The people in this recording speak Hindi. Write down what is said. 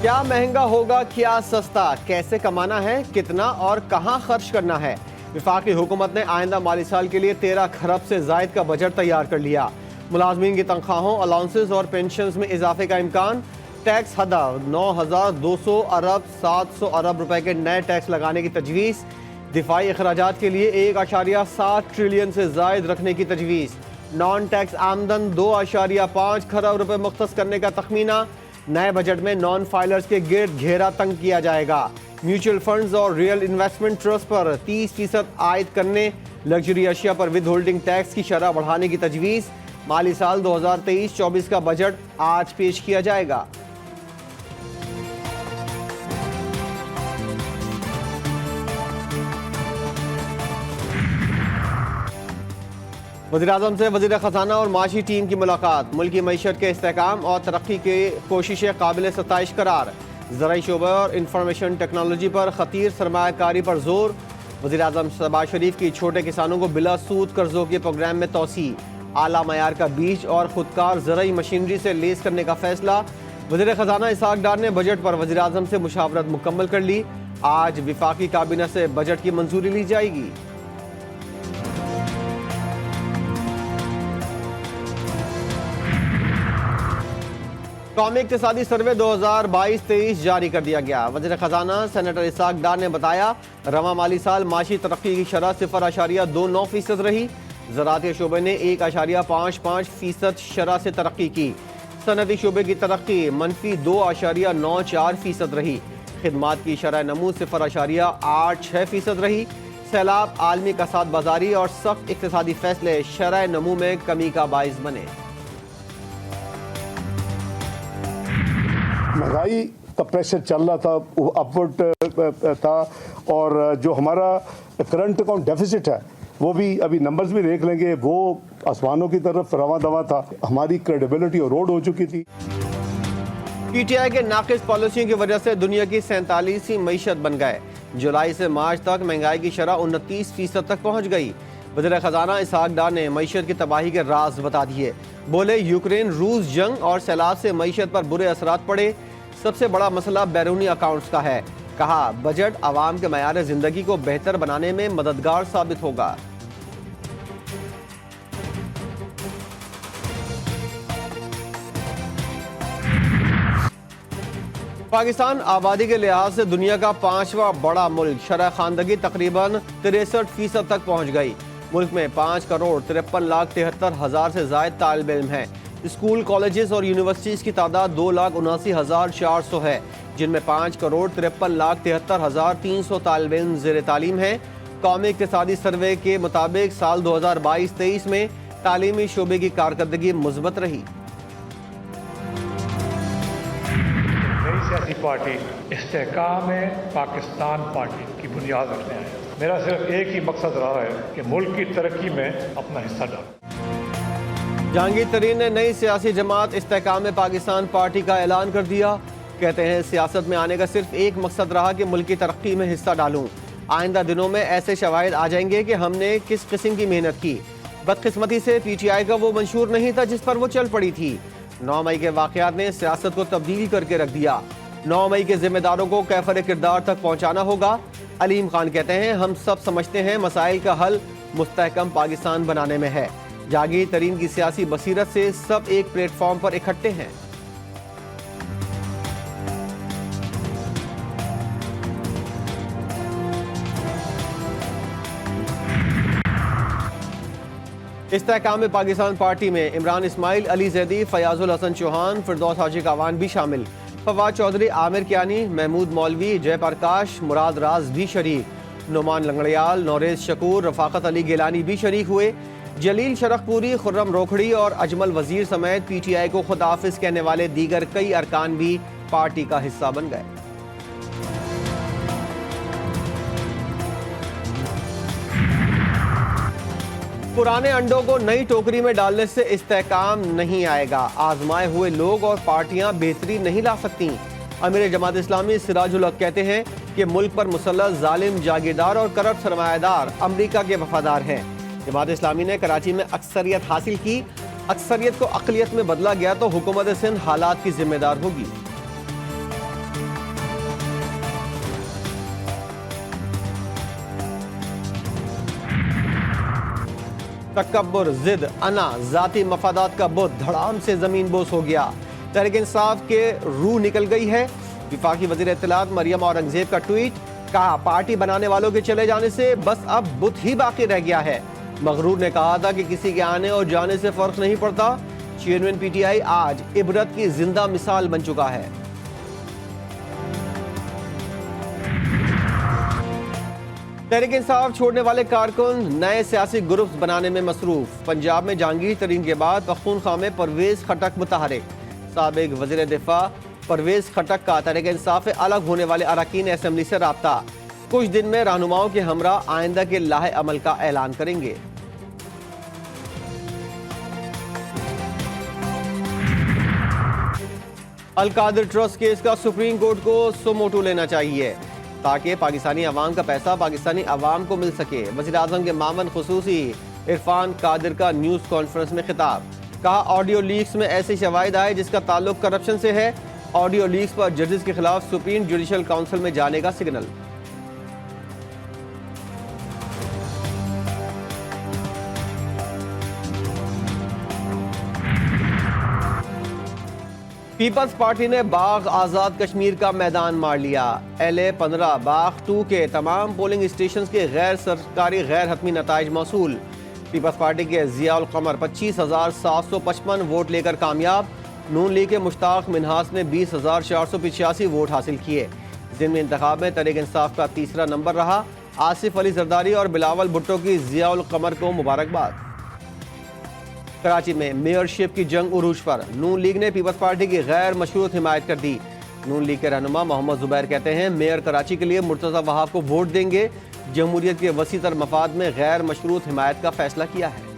क्या महंगा होगा, क्या सस्ता, कैसे कमाना है, कितना और कहां खर्च करना है। वफाकी हुकूमत ने आइंदा माली साल के लिए 13 खरब से जायद का बजट तैयार कर लिया। मुलाजमीन की तनख्वाहों, अलाउंसेस और पेंशन में इजाफे का इम्कान। टैक्स हदा 9,200 अरब 700 अरब रुपए के नए टैक्स लगाने की तजवीज़। दिफाई अखराजात के लिए 1.7 ट्रिलियन से जायद रखने की तजवीज़। नॉन टैक्स आमदन 2.5 खरब रुपए मुख्तस करने का तखमीना। नए बजट में नॉन फाइलर्स के गिर्द घेरा तंग किया जाएगा। म्यूचुअल फंड्स और रियल इन्वेस्टमेंट ट्रस्ट पर 30% आयद करने। लग्जरी अशिया पर विद होल्डिंग टैक्स की शरह बढ़ाने की तजवीज़। माली साल 2023-24 का बजट आज पेश किया जाएगा। वज़ीर-ए-आज़म से वज़ीर ख़ज़ाना और माशी टीम की मुलाकात। मुल्की मईशत के इस्तेहकाम और तरक्की की कोशिशें काबिल सताइश करार। ज़राई शोबे और इंफॉर्मेशन टेक्नोलॉजी पर खतीर सरमायाकारी पर जोर। वज़ीर-ए-आज़म शहबाज शरीफ की छोटे किसानों को बिला सूद कर्जों के प्रोग्राम में तोसी। आला मयार का बीज और खुदकार ज़राई मशीनरी से लेस करने का फैसला। वज़ीर ख़ज़ाना इसहाक डार ने बजट पर वज़ीर-ए-आज़म से मुशावरत मुकम्मल कर ली। आज विफाकी काबीना से बजट की मंजूरी ली जाएगी। कौमी इक्तिसादी सर्वे 2022-23 जारी कर दिया गया। वज़ीर ख़ज़ाना सेनेटर इसहाक डार ने बताया, रवा माली साल माशी तरक्की की शरह 0.29% रही। ज़राअती शोबे ने 1.55% शरह से तरक्की की। सनती शोबे की तरक्की -2.94% रही। खिदमात की शरह नमू 0.86% रही। सैलाब, आलमी कसाद बाजारी और सख्त इक्तिसादी फैसले शरह नमू में कमी का बाइस बने। महंगाई का प्रेशर चल रहा था, वो अपवर्ड था, और जो हमारा करंट अकाउंट डेफिसिट है वो भी अभी नंबर्स भी देख लेंगे, वो आसमानों की तरफ रवा दवा था। हमारी क्रेडिबिलिटी रोड हो चुकी थी। पीटीआई के नाकिस पॉलिसियों की वजह से दुनिया की 47वीं मईशत बन गए। जुलाई से मार्च तक महंगाई की शरह 29% तक पहुँच गई। वज़ीर ख़ज़ाना इसहाक डार ने मईशत की तबाही के राज बता दिए। बोले, यूक्रेन रूस जंग और सैलाब से मईशत पर बुरे असरात पड़े। सबसे बड़ा मसला बैरूनी अकाउंट्स का है। कहा, बजट आवाम के मयार जिंदगी को बेहतर बनाने में मददगार साबित होगा। पाकिस्तान आबादी के लिहाज से दुनिया का 5वां बड़ा मुल्क। शरह खानदगी तकरीबन 63% तक पहुँच गई। मुल्क में 5,53,73,000 से ज़ायद तालिब इल्म हैं। स्कूल, कॉलेजेस और यूनिवर्सिटीज़ की तादाद 2,79,400 है, जिनमें 5,53,73,300 तालिब इल्म ज़ेर तालीम हैं। कौमी इक्तिसादी सर्वे के मुताबिक साल 2022-23 में तालीमी शोबे की कारकर्दगी मुस्बत रही। नई सियासी पार्टी इस्तेहकाम पाकिस्तान पार्टी की बुनियाद रखने आए। मेरा सिर्फ एक ही मकसद रहा है कि मुल्क की तरक्की में अपना हिस्सा डालें। जहांगीर तरीन ने नई सियासी जमात इस्तेहकाम पाकिस्तान पार्टी का ऐलान कर दिया। कहते हैं, सियासत में आने का सिर्फ एक मकसद रहा कि मुल्क की तरक्की में हिस्सा डालूं। आइंदा दिनों में ऐसे शवाहिद आ जाएंगे कि हमने किस किस्म की मेहनत की। बदकिस्मती से पीटीआई का वो मंशूर नहीं था जिस पर वो चल पड़ी थी। 9 मई के वाक़यात ने सियासत को तब्दील करके रख दिया। 9 मई के जिम्मेदारों को कैफर किरदार तक पहुँचाना होगा। अलीम खान कहते हैं, हम सब समझते हैं मसाइल का हल मुस्तहकम पाकिस्तान बनाने में है। जहांगीर तरीन की सियासी बसीरत से सब एक प्लेटफॉर्म पर इकट्ठे हैं। इस्तेहकाम पाकिस्तान पार्टी में इमरान इस्माइल, अली जैदी, फयाजुल हसन चौहान, फिरदौस हाजी कावान भी शामिल। फवाद चौधरी, आमिर कियानी, महमूद मौलवी, जयप्रकाश, मुराद राज भी शरीक। नुमान लंगड़ियाल, नौरेज शकूर, रफाकत अली गिलानी भी शरीक हुए। जलील शरखपुरी, खुर्रम रोखड़ी और अजमल वजीर समेत पीटीआई को खुद हाफिज कहने वाले दीगर कई अरकान भी पार्टी का हिस्सा बन गए। पुराने अंडों को नई टोकरी में डालने से इस्तेहकाम नहीं आएगा। आजमाए हुए लोग और पार्टियां बेहतरी नहीं ला सकती। अमीर जमात इस्लामी सिराजुल हक कहते हैं कि मुल्क पर मुसल्लत जालिम जागीरदार और करप्ट सरमायादार अमरीका के वफादार हैं। जमात इस्लामी ने कराची में अक्सरियत हासिल की। अक्सरियत को अक़लियत में बदला गया तो हुकूमत सिंध हालात की जिम्मेदार होगी। तकब्बुर, जिद, अना, जाती मफादात का बुत धड़ाम से जमीन बोस हो गया। तहरीक इंसाफ के रूह निकल गई है। विफाकी वजीर इत्तलात मरियम औरंगजेब का ट्वीट, कहा पार्टी बनाने वालों के चले जाने से बस अब बुत ही बाकी रह गया है। मगरूर ने कहा था कि किसी के आने और जाने से फर्क नहीं पड़ता। चेयरमैन पीटीआई आज इबरत की जिंदा मिसाल बन चुका है। तहरीक इंसाफ छोड़ने वाले कारकुन नए सियासी ग्रुप्स बनाने में मसरूफ। पंजाब में जहांगीर तरीन के बाद पख्तूनख्वा में परवेज खटक मुतहरिक। साबिक वज़ीर दिफा परवेज खटक का तहरीक इंसाफ से अलग होने वाले अरकान असेंबली से राब्ता। कुछ दिन में रहनुमाओं के हमरा आइंदा के लाहे अमल का ऐलान करेंगे। अल-कादिर ट्रस्ट केस का सुप्रीम कोर्ट को सुमोटो लेना चाहिए ताकि पाकिस्तानी अवाम का पैसा पाकिस्तानी अवाम को मिल सके। वज़ीर आज़म के मामन खुसूसी इरफान कादिर का न्यूज़ कॉन्फ्रेंस में खिताब, कहा ऑडियो लीक्स में ऐसे शवाहिद आए जिसका ताल्लुक करप्शन से है। ऑडियो लीक्स पर जजेस के खिलाफ सुप्रीम जुडिशल काउंसिल में जाने का सिग्नल। पीपल्स पार्टी ने बाग आज़ाद कश्मीर का मैदान मार लिया। LA-15 बाग 2 के तमाम पोलिंग स्टेशन के गैर सरकारी गैर हतमी नताइज मौसूल। पीपल्स पार्टी के ज़ियाउल क़मर 25,755 वोट लेकर कामयाब। नून लीग के मुश्ताक मिन्हास ने 20,485 वोट हासिल किए, जिनमें इंतखाब में तहरीक इंसाफ का तीसरा नंबर रहा। आसिफ अली जरदारी और बिलावल भुट्टो की ज़ियाउल क़मर को मुबारकबाद। कराची में मेयरशिप की जंग उरूज पर। नून लीग ने पीपल्स पार्टी की गैर मशरूत हिमायत कर दी। नून लीग के रहनुमा मोहम्मद जुबैर कहते हैं मेयर कराची के लिए मुर्तज़ा वहाब को वोट देंगे। जमहूरियत के वसी तर मफाद में गैर मशरूत हिमायत का फैसला किया है।